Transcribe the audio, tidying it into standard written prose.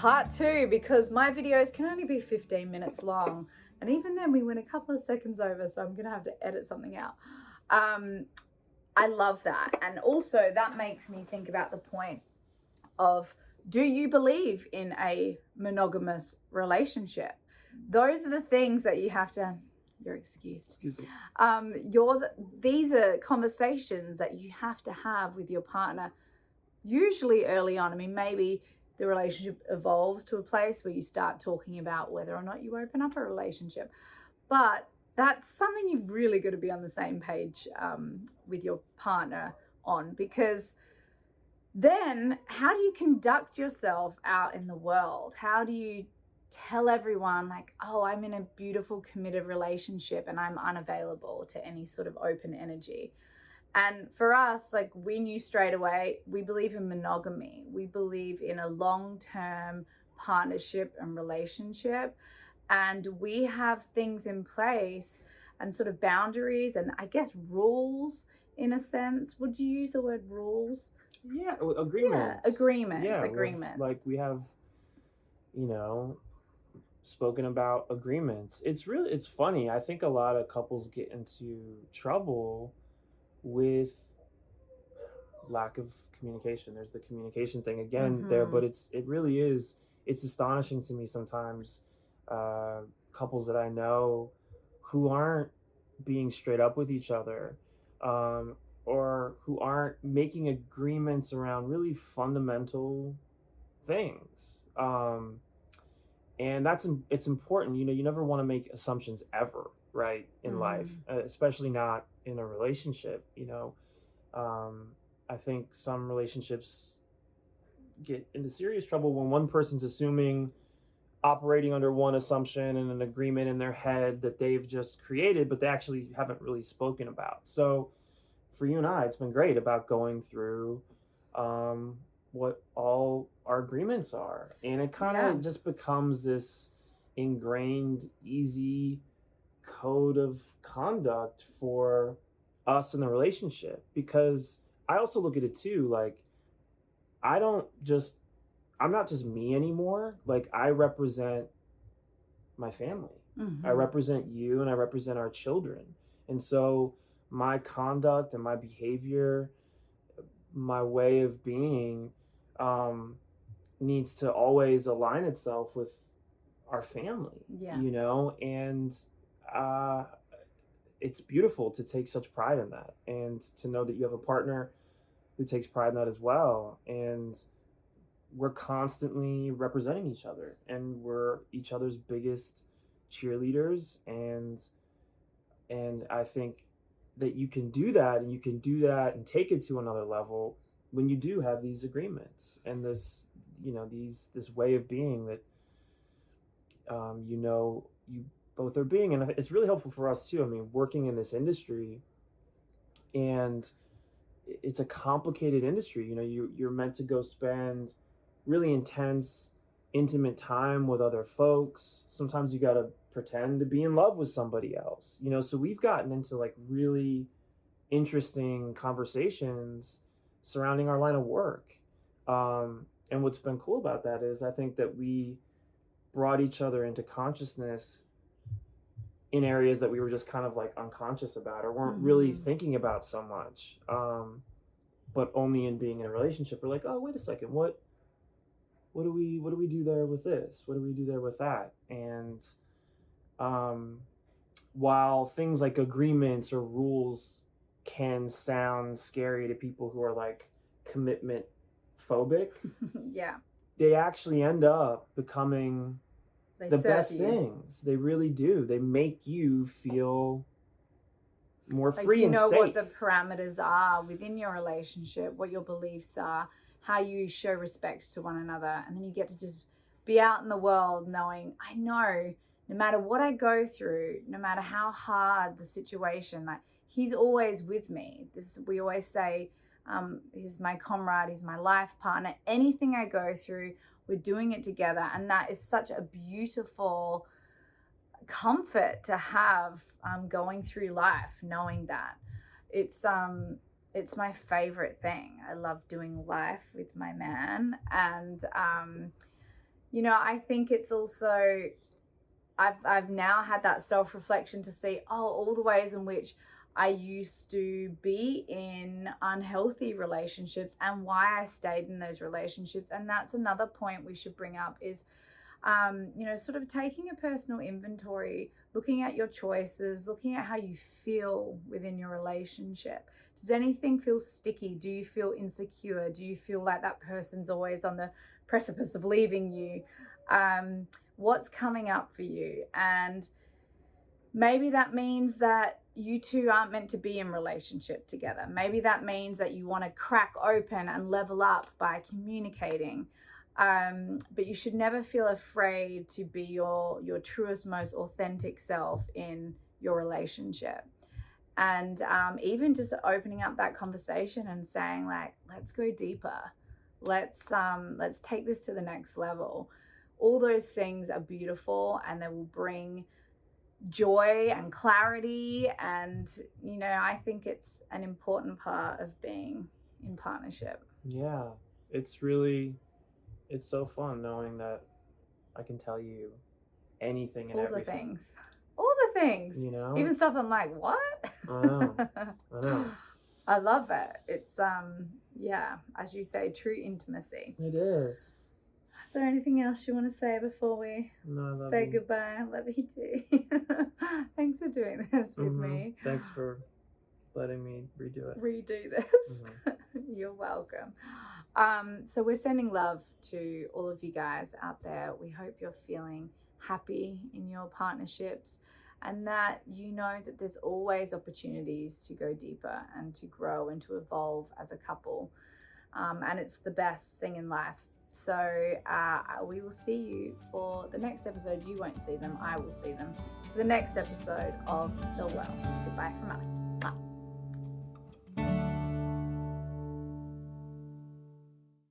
part 2, because my videos can only be 15 minutes long. And even then we went a couple of seconds over, so I'm going to have to edit something out. I love that. And also that makes me think about the point of, do you believe in a monogamous relationship? Those are the things that you have to, you're excused. Excuse me. These are conversations that you have to have with your partner, usually early on. I mean, maybe the relationship evolves to a place where you start talking about whether or not you open up a relationship. But that's something you've really got to be on the same page with your partner on, because then how do you conduct yourself out in the world? How do you tell everyone, like, oh, I'm in a beautiful, committed relationship and I'm unavailable to any sort of open energy? And for us, like, we knew straight away, we believe in monogamy. We believe in a long-term partnership and relationship. And we have things in place and sort of boundaries and, I guess, rules in a sense. Would you use the word rules? Yeah, agreements. Yeah, agreements. Like we have, spoken about agreements. It's funny. I think a lot of couples get into trouble with lack of communication. There's the communication thing again there, but it's astonishing to me sometimes, couples that I know who aren't being straight up with each other, or who aren't making agreements around really fundamental things. And it's important. You never want to make assumptions ever, right, in life, especially not in a relationship. I think some relationships get into serious trouble when one person's operating under one assumption and an agreement in their head that they've just created, but they actually haven't really spoken about. So for you and I, it's been great about going through what all our agreements are. And it kind of just becomes this ingrained, easy code of conduct for us in the relationship. Because I also look at it too, like, I'm not just me anymore. Like, I represent my family. I represent you and I represent our children. And so my conduct and my behavior, my way of being, needs to always align itself with our family, and it's beautiful to take such pride in that, and to know that you have a partner who takes pride in that as well. And we're constantly representing each other, and we're each other's biggest cheerleaders. And I think that you can do that, and take it to another level when you do have these agreements and this way of being that you both are being. And it's really helpful for us too. I mean, working in this industry, and it's a complicated industry. You're meant to go spend really intense, intimate time with other folks. Sometimes you got to pretend to be in love with somebody else, so we've gotten into like really interesting conversations surrounding our line of work. And what's been cool about that is I think that we brought each other into consciousness in areas that we were just kind of like unconscious about, or weren't really thinking about so much. But only in being in a relationship, we're like, oh, wait a second, what do we do there with this? What do we do there with that? And while things like agreements or rules can sound scary to people who are like commitment phobic, they actually end up becoming the best things. They really do. They make you feel more free and safe. What the parameters are within your relationship, what your beliefs are, how you show respect to one another, and then you get to just be out in the world knowing, I know no matter what I go through, no matter how hard the situation, like, he's always with me. We always say, he's my comrade, he's my life partner. Anything I go through, we're doing it together. And that is such a beautiful comfort to have, going through life, knowing that. It's my favorite thing. I love doing life with my man. And I think it's also, I've now had that self-reflection to see, all the ways in which I used to be in unhealthy relationships and why I stayed in those relationships. And that's another point we should bring up is, sort of taking a personal inventory, looking at your choices, looking at how you feel within your relationship. Does anything feel sticky? Do you feel insecure? Do you feel like that person's always on the precipice of leaving you? What's coming up for you? And maybe that means that you two aren't meant to be in relationship together. Maybe that means that you want to crack open and level up by communicating. But you should never feel afraid to be your truest, most authentic self in your relationship. And even just opening up that conversation and saying, like, let's go deeper. Let's take this to the next level. All those things are beautiful, and they will bring joy and clarity. And I think it's an important part of being in partnership. Yeah, it's so fun knowing that I can tell you anything and everything. All the things, even stuff I'm like, what? I know. I love it. It's as you say, true intimacy. It is. Is there anything else you want to say before we say goodbye? I love you too. Thanks for doing this with me. Thanks for letting me redo this. You're welcome. So we're sending love to all of you guys out there. We hope you're feeling happy in your partnerships, and that that there's always opportunities to go deeper and to grow and to evolve as a couple. And it's the best thing in life. So we will see you for the next episode. You won't see them, I will see them. The next episode of Lovewell. Goodbye from us. Bye.